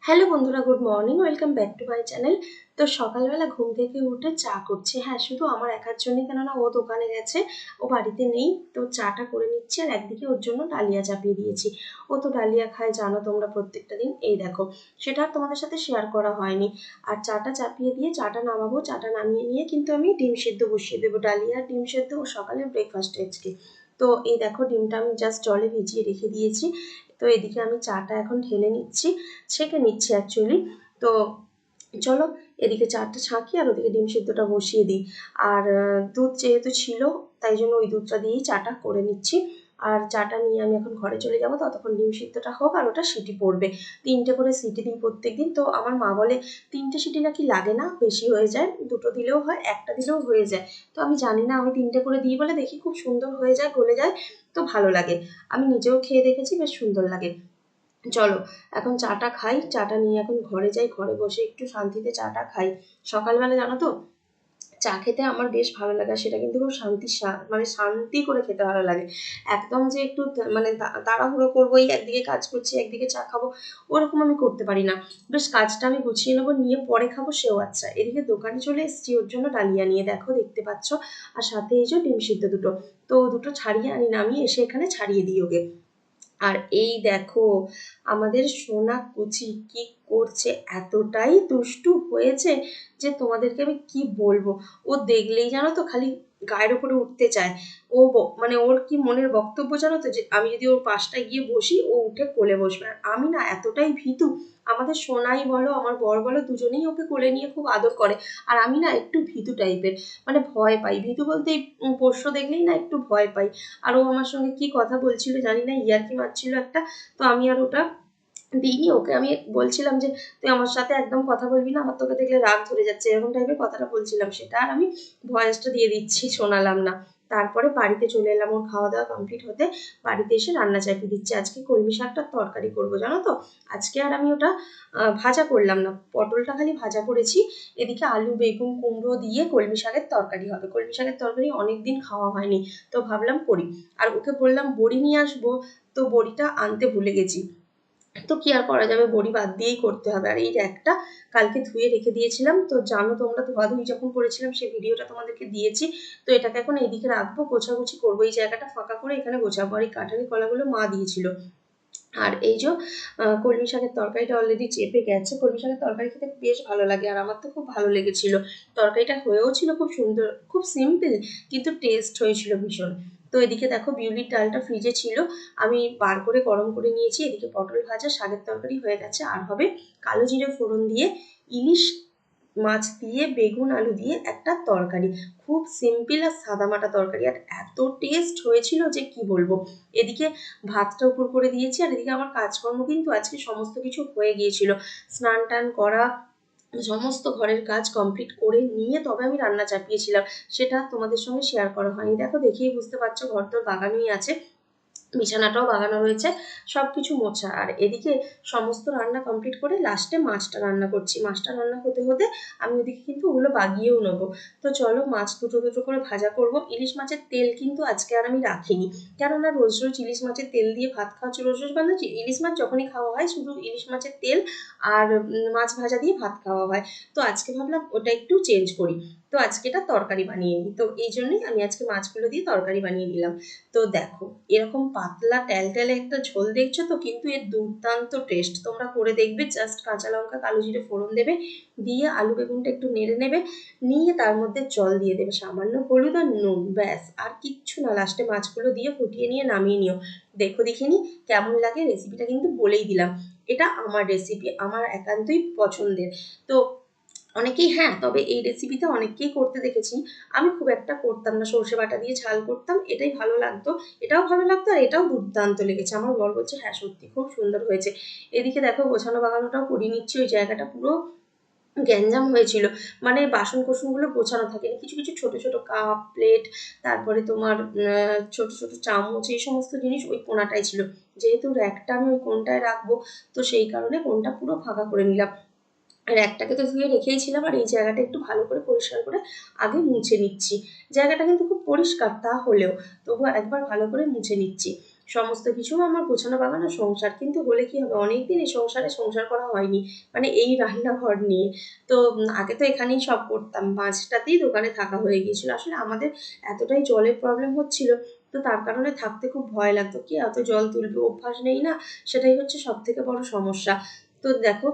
Hello বন্ধুরা, good morning, welcome back to my channel. তো সকালবেলা ঘুম থেকে উঠে চা করছি। হ্যাঁ, শুধু আমার একার জন্যই, কেননা ও দোকানে গেছে, ও বাড়িতে নেই। তো চাটা করে নিচ্ছি আর একদিকে ওর জন্য ডালিয়া চাপিয়ে দিয়েছি। ও তো ডালিয়া খায়, জানো তোমরা, প্রত্যেকটা দিন। এই দেখো, সেটা আর তোমাদের সাথে শেয়ার করা হয়নি। আর চাটা চাপিয়ে দিয়ে চাটা নামাবো। চাটা নামিয়ে নিয়ে কিন্তু আমি ডিম সিদ্ধ বসিয়ে দেবো। ডালিয়া আর ডিম সিদ্ধ ও সকালের ব্রেকফাস্ট আজকে। তো এই দেখো, ডিমটা আমি জাস্ট জলে ভিজিয়ে রেখে দিয়েছি। তো এদিকে আমি চাটা এখন ঢেলে নিচ্ছি, ছেঁকে নিচ্ছি অ্যাকচুয়ালি। তো চলো, এদিকে চাটা ছাঁকি আর ওদিকে ডিম সিদ্ধটা বসিয়ে দিই। আর দুধ যেহেতু ছিল, তাই জন্য ওই দুধটা দিয়েই চাটা করে নিচ্ছি। আর চাটা নিয়ে আমি এখন ঘরে চলে যাবো। ততক্ষণ ডিম সিদ্ধটা হোক আর ওটা সিটি পড়বে। 3টে করে সিটি দিই প্রত্যেকদিন। তো আমার মা বলে 3টে সিটি নাকি লাগে না, বেশি হয়ে যায়, 2টো দিলেও হয়, একটা দিলেও হয়ে যায়। তো আমি জানি না, আমি 3টে করে দিই বলে দেখি খুব সুন্দর হয়ে যায়, গলে যায়। তো ভালো লাগে, আমি নিজেও খেয়ে দেখেছি, বেশ সুন্দর লাগে। চলো, এখন চাটা খাই। চাটা নিয়ে এখন ঘরে যাই, ঘরে বসে একটু শান্তিতে চাটা খাই। সকালবেলা জানো তো, চা খেতে আমার বেশ ভালো লাগে। আর সেটা কিন্তু খুব মানে শান্তি করে খেতে ভালো লাগে। একদম যে একটু মানে তাড়াহুড়ো করবো, এই একদিকে কাজ করছি একদিকে চা খাবো, ওরকম আমি করতে পারি না। বেশ কাজটা আমি গুছিয়ে নেবো, নিয়ে পরে খাবো, সেও আচ্ছা। এদিকে দোকানে চলে এসেছি ওর জন্য ডালিয়া নিয়ে, দেখো দেখতে পাচ্ছ। আর সাথে এই যে ডিম সিদ্ধ দুটো। তো দুটো ছাড়িয়ে আনি না, আমি এসে এখানে ছাড়িয়ে দিই ওকে। আর এই দেখো, আমাদের সোনা কুচি কি করছে, এতটাই দুষ্টু হয়েছে যে তোমাদেরকে আমি কি বলবো। ও দেখলেই জানো তো খালি গায়ের উপরে উঠতে চায়। ও মানে ওর কি মনের বক্তব্য জানো তো, যে আমি যদি ওর পাশটায় গিয়ে বসি, ও উঠে কোলে বসবে। আর আমি না এতটাই ভীতু, আমাদের সোনাই বলো আমার বর বলো, দুজনেই ওকে কোলে নিয়ে খুব আদর করে। আর আমি না একটু ভীতু টাইপের, মানে ভয় পাই। ভীতু বলতে পোষ্য দেখলেই না একটু ভয় পাই। আর ও আমার সঙ্গে কি কথা বলছিল জানি না, ইয়ার্কি মারছিল একটা। তো আমি আর ওটা দিইনি ওকে। আমি বলছিলাম যে তুই আমার সাথে একদম কথা বলবি না, আমার তোকে দেখলে রাগ ধরে যাচ্ছে, এরকম টাইপের কথাটা বলছিলাম। সেটা আর আমি ভয়েসটা দিয়ে দিচ্ছি, শোনালাম না। তারপরে বাড়িতে চলে এলাম ওর খাওয়া দাওয়া কমপ্লিট হতে। বাড়িতে এসে রান্না চাপিয়ে দিচ্ছি। আজকে কলমি শাকটার তরকারি করবো জানো তো। আজকে আর আমি ওটা ভাজা করলাম না, পটলটা খালি ভাজা করেছি। এদিকে আলু বেগুন কুমড়ো দিয়ে কলমি শাকের তরকারি হবে। কলমি শাকের তরকারি অনেকদিন খাওয়া হয়নি, তো ভাবলাম করি। আর ওকে বললাম বড়ি নিয়ে আসবো, তো বড়িটা আনতে ভুলে গেছি। তো কি আর করা যাবে, বড়ি বাদ দিয়েই করতে হবে। আর এই একটা কালকে ধুয়ে রেখে দিয়েছিলাম, তো জানো তোমরা, ধোয়াধুয়ি যখন করেছিলাম সেই ভিডিওটা তোমাদেরকে দিয়েছি। তো এটাকে এখন এইদিকে রাখবো, গোছাগুছি করবো, এই জায়গাটা ফাঁকা করে এখানে গোছাবো। আর এই কাঠালি কলাগুলো মা দিয়েছিল। আর এই যে কলমি শাকের তরকারিটা অলরেডি চেপে গেছে। কলমি শাকের তরকারি খেতে বেশ ভালো লাগে, আর আমার তো খুব ভালো লেগেছিল। তরকারিটা হয়েও ছিল খুব সুন্দর, খুব সিম্পল, কিন্তু টেস্ট হয়েছিল ভীষণ। তো এদিকে দেখো, বিউলির ডালটা ফ্রিজে ছিল, আমি বার করে গরম করে নিয়েছি। এদিকে পটল ভাজা, শাকের তরকারি হয়ে গেছে। আর হবে কালো জিরে ফোড়ন দিয়ে ইলিশ মাছ দিয়ে বেগুন আলু দিয়ে একটা তরকারি। খুব সিম্পল আর সাদামাটা তরকারি, আর এত টেস্ট হয়েছিল যে কি বলবো। এদিকে ভাতটা উপর করে দিয়েছি। আর এদিকে আমার কাজকর্ম কিন্তু আজকে সমস্ত কিছু হয়ে গিয়েছিল। স্নান টান করা, সমস্ত ঘরের কাজ কমপ্লিট করে নিয়ে তবে আমি রান্না চাপিয়েছিলাম। সেটা তোমাদের সঙ্গে শেয়ার করা হয়নি। দেখো, দেখেই বুঝতে পারছো, ঘর তোর বাগানই আছে, বিছানাটাও বাগানো রয়েছে, সবকিছু মোছা। আর এদিকে সমস্ত রান্না কমপ্লিট করে লাস্টে মাছটা রান্না করছি। মাছটা রান্না হতে হতে আমি ওদিকে কিন্তু ওগুলো বাগিয়েও নেবো। তো চলো, মাছ দুটো দুটো করে ভাজা করব। ইলিশ মাছের তেল কিন্তু আজকে আর আমি রাখিনি, কেননা রোজ রোজ ইলিশ মাছের তেল দিয়ে ভাত খাওয়াচ্ছি, রোজ রোজ বানাচ্ছি। ইলিশ মাছ যখনই খাওয়া হয় শুধু ইলিশ মাছের তেল আর মাছ ভাজা দিয়ে ভাত খাওয়া হয়। তো আজকে ভাবলাম ওটা একটু চেঞ্জ করি, তো আজকে এটা তরকারি বানিয়ে নিই। তো এই জন্যই আমি আজকে মাছগুলো দিয়ে তরকারি বানিয়ে নিলাম। তো দেখো, এরকম পাতলা ট্যালট্যালে একটা ঝোল দেখছো তো, কিন্তু এর দুর্দান্ত টেস্ট, তোমরা করে দেখবে। জাস্ট কাঁচা লঙ্কা কালো জিরে ফোড়ন দেবে, দিয়ে আলু বেগুনটা একটু নেড়ে নেবে, নিয়ে তার মধ্যে জল দিয়ে দেবে, সামান্য হলুদ আর নুন, ব্যাস আর কিচ্ছু না। লাস্টে মাছগুলো দিয়ে ফুটিয়ে নিয়ে নামিয়ে নিও। দেখো দেখিনি কেমন লাগে। রেসিপিটা কিন্তু বলেই দিলাম, এটা আমার রেসিপি, আমার একান্তই পছন্দের। তো অনেকেই, হ্যাঁ, তবে এই রেসিপিতে অনেককেই করতে দেখেছি। আমি খুব একটা করতাম না, সর্ষে বাটা দিয়ে ঝাল করতাম, এটাই ভালো লাগতো। এটাও ভালো লাগতো, আর এটাও দুর্দান্ত লেগেছে। আমার বর বলছে হ্যাঁ সত্যি খুব সুন্দর হয়েছে। এদিকে দেখো, গোছানো বাগানোটাও করে নিচ্ছি। ওই জায়গাটা পুরো গ্যাঞ্জাম হয়েছিল, মানে বাসন কোসনগুলো গোছানো থাকেনি। কিছু কিছু ছোট ছোট কাপ প্লেট, তারপরে তোমার ছোট ছোট চামচ, এই সমস্ত জিনিস ওই কোণাটাই ছিল। যেহেতু র্যাকটা আমি ওই কোণটায় রাখবো, তো সেই কারণে কোণটা পুরো ফাঁকা করে নিলাম। র্যাকটাকে তো ধুয়ে রেখেই ছিলাম, আর এই জায়গাটা একটু ভালো করে পরিষ্কার করে আগে মুছে নিচ্ছি। জায়গাটা কিন্তু খুব পরিষ্কার তা হলেও তবু একবার ভালো করে মুছে নিচ্ছি। সমস্ত কিছু আমার গোছানো বাগানো সংসার, কিন্তু হলে কি হবে, অনেকদিন এই সংসার করা হয়নি, মানে এই রান্নাঘর নিয়ে। তো আগে তো এখানেই সব করতাম, মাঝটাতেই দোকানে থাকা হয়ে গিয়েছিল। আসলে আমাদের এতটাই জলের প্রবলেম হচ্ছিল, তো তার কারণে থাকতে খুব ভয় লাগতো, কি এত জল তুলবে, অভ্যাস নেই না, সেটাই হচ্ছে সব থেকে বড় সমস্যা। তো দেখো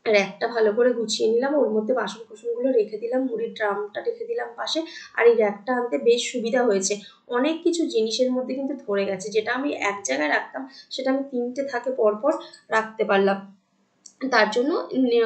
র্যাকটা ভালো করে গুছিয়ে নিলাম, ওর মধ্যে বাসন কোসনগুলো রেখে দিলাম, মুড়ির ড্রামটা রেখে দিলাম পাশে। আর এই র্যাকটা আনতে বেশ সুবিধা হয়েছে, অনেক কিছু জিনিসের মধ্যে কিন্তু ধরে গেছে, যেটা আমি এক জায়গায় রাখতাম সেটা আমি 3টে থাকে পরপর রাখতে পারলাম। তার জন্য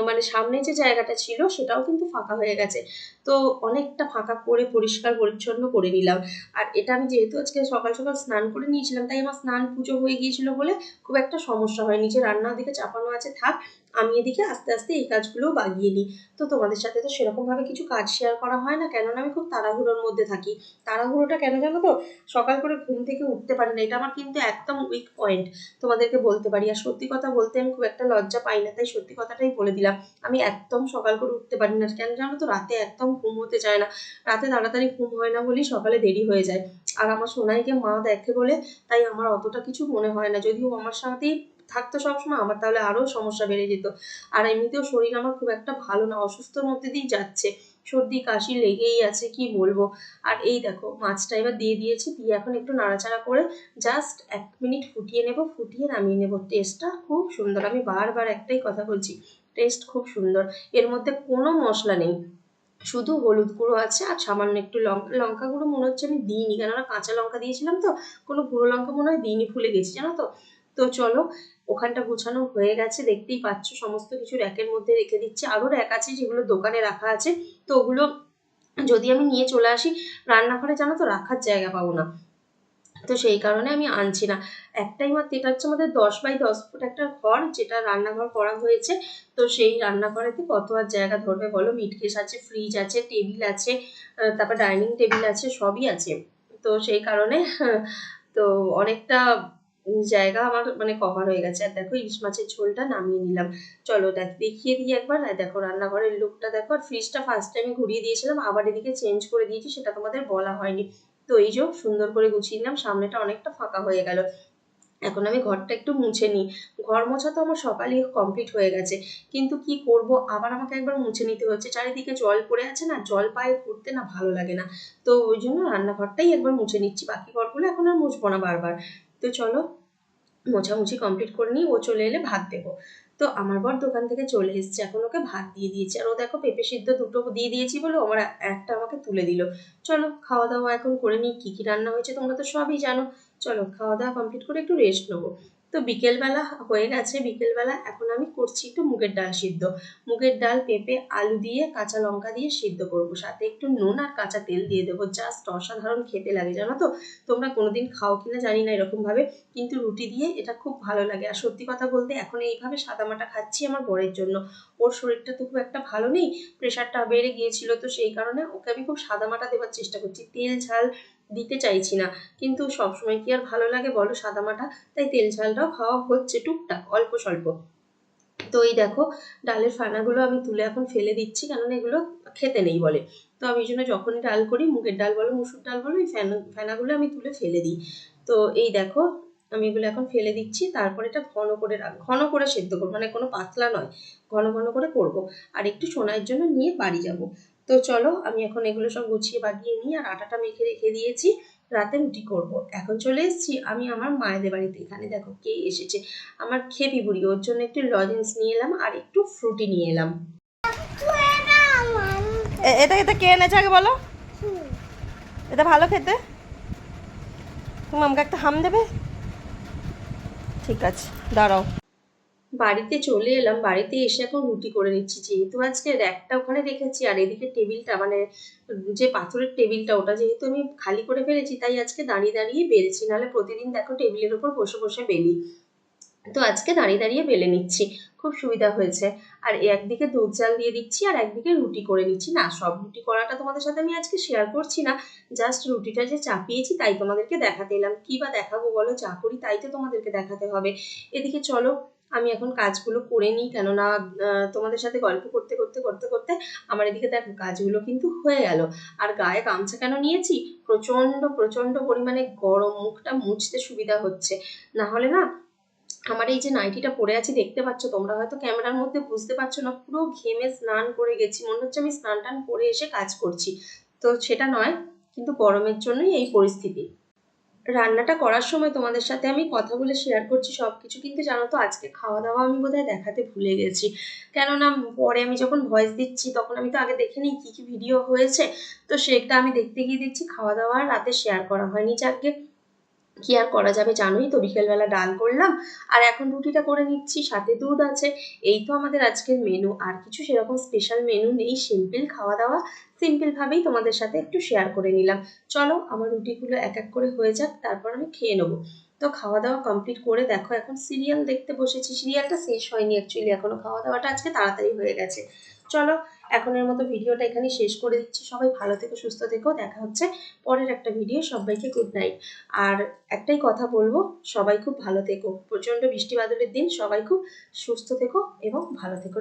মানে সামনে যে জায়গাটা ছিল সেটাও কিন্তু ফাঁকা হয়ে গেছে। তো অনেকটা ফাঁকা করে পরিষ্কার পরিচ্ছন্ন করে নিলাম। আর এটা আমি যেহেতু আজকে সকাল সকাল স্নান করে নিয়েছিলাম, তাই আমার স্নান পুজো হয়ে গিয়েছিল বলে খুব একটা সমস্যা হয়নি, যে রান্না ওদিকে চাপানো আছে থাক, আমি এদিকে আস্তে আস্তে এই কাজগুলোও বাগিয়ে নিই। তো তোমাদের সাথে তো সেরকমভাবে কিছু কাজ শেয়ার করা হয় না, কেননা আমি খুব তাড়াহুড়োর মধ্যে থাকি। তাড়াহুড়োটা কেন জানো তো, সকাল করে ঘুম থেকে উঠতে পারি না, এটা আমার কিন্তু একদম উইক পয়েন্ট, তোমাদেরকে বলতে পারি। আর সত্যি কথা বলতে আমি খুব একটা লজ্জা পাই না, তাই সত্যি কথাটাই বলে দিলাম। আমি একদম সকাল করে উঠতে পারি না, কেন জানো তো, রাতে একদম ঘুম হতে চায় না, রাতে তাড়াতাড়ি ঘুম হয় না বলেই সকালে দেরি হয়ে যায়। আর আমার সোনাইকে মা দেখে বলে তাই আমার অতটা কিছু মনে হয় না, যদিও আমার সাথেই থাকতো সবসময়, আমার তাহলে আরো সমস্যা বেড়ে যেত। আর এমনিতেও শরীর আমার খুব একটা ভালো না, অসুস্থর মধ্যে দিয়েই যাচ্ছে, সর্দি কাশি লেগেই আছে, কি বলবো। আর এই দেখো মাছটা এবার দিয়ে দিয়েছি, দিয়ে এখন একটু নাড়াচাড়া করে জাস্ট 1 মিনিট ফুটিয়ে নেব, ফুটিয়ে নামিয়ে নেব। টেস্টটা খুব সুন্দর, আমি বারবার একটাই কথা বলছি, টেস্ট খুব সুন্দর। এর মধ্যে কোনো মশলা নেই, শুধু হলুদ গুঁড়ো আছে আর সামান্য একটু লঙ্কা, লঙ্কা গুঁড়ো মনে হচ্ছে আমি দিইনি, কেননা কাঁচা লঙ্কা দিয়েছিলাম তো, কোনো গুঁড়ো লঙ্কা মনে হয় দিইনি, ভুলে গেছি জানো তো। তো চলো, ওখানটা গোছানো হয়ে গেছে, দেখতেই পাচ্ছ সমস্ত কিছু র্যাকের মধ্যে রেখে দিচ্ছি। আরও র্যাক আছে যেগুলো দোকানে রাখা আছে, তো ওগুলো যদি আমি নিয়ে চলে আসি রান্নাঘরে, জানো তো রাখার জায়গা পাবো না, তো সেই কারণে আমি আনছি না। একটাই মাত্র, এটা হচ্ছে আমাদের 10x10 ফুট একটা ঘর, যেটা রান্নাঘর করা হয়েছে। তো সেই রান্নাঘরেতে কত আর জায়গা ধরবে বলো, মিটকেস আছে, ফ্রিজ আছে, টেবিল আছে, তারপর ডাইনিং টেবিল আছে, সবই আছে। তো সেই কারণে তো অনেকটা জায়গা আমার মানে কভার হয়ে গেছে। আর দেখো ইলিশ মাছের ঝোলটা নামিয়ে নিলাম, চলো দেখিয়ে দিই একবার। আর দেখো রান্নাঘরের লুকটা দেখো, আর ফ্রিজটা ফার্স্ট টাইমে ঘুরিয়ে দিয়েছিলাম, আবার এদিকে চেঞ্জ করে দিয়েছি, সেটা তোমাদের বলা হয়নি। তো এই যে সুন্দর করে গুছিয়ে নিলাম, সামনেটা অনেকটা ফাঁকা হয়ে গেল। এখন আমি ঘরটা একটু মুছে নিই। ঘর মোছা তো আমার সকালেই কমপ্লিট হয়ে গেছে, কিন্তু কি করব, আবার আমাকে একবার মুছে নিতে হচ্ছে, চারিদিকে জল পড়ে আছে না, জল পায়ে ঘুরতে না ভালো লাগে না। তো ওই জন্য রান্নাঘরটাই একবার মুছে নিচ্ছি, বাকি ঘরগুলো এখন আর মুছবো না বারবার। তো চলো মোছামুছি কমপ্লিট করে নিই, ও চলে এলে ভাত দেবো। তো আমার বর দোকান থেকে চলে এসেছে, এখন ওকে ভাত দিয়ে দিয়েছি। আর ও দেখো পেঁপে সিদ্ধ দুটো দিয়ে দিয়েছি বলে আমার একটা আমাকে তুলে দিল। চলো খাওয়া দাওয়া এখন করে নিই, কী কী রান্না হয়েছে তোমরা তো সবই জানো। চলো খাওয়া দাওয়া কমপ্লিট করে একটু রেস্ট নেবো। তো বিকেলবেলা হয়ে গেছে, বিকেলবেলা এখন আমি করছি একটু মুগের ডাল সিদ্ধ। মুগের ডাল পেঁপে আলু দিয়ে কাঁচা লঙ্কা দিয়ে সিদ্ধ করবো, সাথে একটু নুন আর কাঁচা তেল দিয়ে দেবো, জাস্ট অসাধারণ খেতে লাগে জানো তো। তোমরা কোনোদিন খাও কিনা জানি না এরকমভাবে, কিন্তু রুটি দিয়ে এটা খুব ভালো লাগে। আর সত্যি কথা বলতে এখন এইভাবে সাদামাটা খাচ্ছি আমার বরের জন্য, ওর শরীরটা তো খুব একটা ভালো নেই, প্রেশারটা বেড়ে গিয়েছিল, তো সেই কারণে ওকে আমি খুব সাদামাটা দেওয়ার চেষ্টা করছি, তেল ঝাল দিতে চাইছি না। কিন্তু সবসময় কি আর ভালো লাগে বলো সাদামাটা, তাই তেল ঝালটাও খাওয়া হচ্ছে টুকটাক অল্প স্বল্প। তো এই দেখো ডালের ফানাগুলো আমি তুলে এখন ফেলে দিচ্ছি, কেননা এগুলো খেতে নেই বলে। তো আমি এই জন্য যখনই ডাল করি, মুগের ডাল বলো মুসুর ডাল বলো, এই ফেনাগুলো আমি তুলে ফেলে দিই। তো এই দেখো আমি এগুলো এখন ফেলে দিচ্ছি, তারপর এটা ঘন করে সেদ্ধ করবো, মানে কোনো পাতলা নয়, ঘন ঘন করে করব। আর একটু সোনার জন্য নিয়ে বাড়ি যাব। তো চলো আমি এখন এগুলো সব গুছিয়ে বাগিয়ে নিই, আর আটাটা মেখে রেখে দিয়েছি, রাতে রুটি করব। এখন চলে এসেছি আমি আমার মায়েদের বাড়িতে, এখানে দেখো কে এসেছে, আমার খেপি বুড়ি, ওর জন্য একটু লজেন্স নিয়ে এলাম আর একটু ফ্রুটি নিয়ে এলাম। এটা এটা কে এনেছে আগে বলো, এটা ভালো খেতে, তুমি আমাকে একটা হাম দেবে, ঠিক আছে দাঁড়াও। বাড়িতে চলে এলাম, বাড়িতে এসে এখন রুটি করে নিচ্ছি, যেহেতু আজকে র্যাকটা ওখানে রেখেছি আর এদিকে টেবিলটা মানে যে পাথরের টেবিলটা ওটা যেহেতু আমি খালি করে ফেলেছি, তাই আজকে দাঁড়িয়ে দাঁড়িয়ে বেলছি, নাহলে প্রতিদিন দেখো টেবিলের উপর বসে বসে বেলি, তো আজকে দাঁড়িয়ে দাঁড়িয়ে বেলে নিচ্ছি, খুব সুবিধা হয়েছে। আর একদিকে দুধ জাল দিয়ে দিচ্ছি আর একদিকে রুটি করে নিচ্ছি। না সব রুটি করাটা তোমাদের সাথে আমি আজকে শেয়ার করছি না, জাস্ট রুটিটা যে চাপিয়েছি তাই তোমাদেরকে দেখাতে এলাম, কি বা দেখাবো বলো, চা করি তাই তো তোমাদেরকে দেখাতে হবে। এদিকে চলো আমি এখন কাজগুলো করে নিই, কেননা তোমাদের সাথে গল্প করতে করতে করতে করতে আমার এদিকে দেখো কাজগুলো কিন্তু হয়ে গেল। আর গায়ে গামছা কেন নিয়েছি, প্রচন্ড প্রচন্ড পরিমাণে গরম, মুখটা মুছতে সুবিধা হচ্ছে। না হলে না, আমার এই যে নাইটিটা পরে আছি দেখতে পাচ্ছ তোমরা, হয়তো ক্যামেরার মধ্যে বুঝতে পারছো না, পুরো ঘেমে স্নান করে গেছি, মনে হচ্ছে আমি স্নান টান করে এসে কাজ করছি। তো সেটা নয়, কিন্তু গরমের জন্যই এই পরিস্থিতি। রান্নাটা করার সময় তোমাদের সাথে আমি কথা বলে শেয়ার করছি সবকিছু, কিন্তু জানো তো আজকে খাওয়া দাওয়া আমি বোধহয় দেখাতে ভুলে গেছি। কেননা পরে আমি যখন ভয়েস দিচ্ছি তখন আমি তো আগে দেখে নিই কি কি ভিডিও হয়েছে। তো সেটা আমি দেখতে গিয়ে দেখছি খাওয়া দাওয়া আর রাতে শেয়ার করা হয়নি। যাকে কি আর করা যাবে, জানোই তো বিকেলবেলা ডাল করলাম, আর এখন রুটিটা করে নিচ্ছি, সাথে দুধ আছে। এই তো আমাদের আজকের মেনু, আর কিছু সেরকম স্পেশাল মেনু নেই, সিম্পল খাওয়া দাওয়া। সিম্পল ভাবেই তোমাদের সাথে একটু শেয়ার করে নিলাম। চলো আমার রুটিগুলো এক এক করে হয়ে যাক, তারপর আমি খেয়ে নেবো। তো খাওয়া দাওয়া কমপ্লিট করে দেখো এখন সিরিয়াল দেখতে বসেছি। সিরিয়ালটা শেষ হয়নি অ্যাকচুয়ালি এখনো, খাওয়া দাওয়াটা আজকে তাড়াতাড়ি হয়ে গেছে। চলো এখনের মতো ভিডিওটা এখানে শেষ করে দিচ্ছি। সবাই ভালো থেকো, সুস্থ থেকো, দেখা হচ্ছে পরের একটা ভিডিও। সবাইকে গুড নাইট। আর একটাই কথা বলবো, সবাই খুব ভালো থেকো, প্রচন্ড বৃষ্টি বাদলের দিন, সবাই খুব সুস্থ থেকো এবং ভালো থেকো।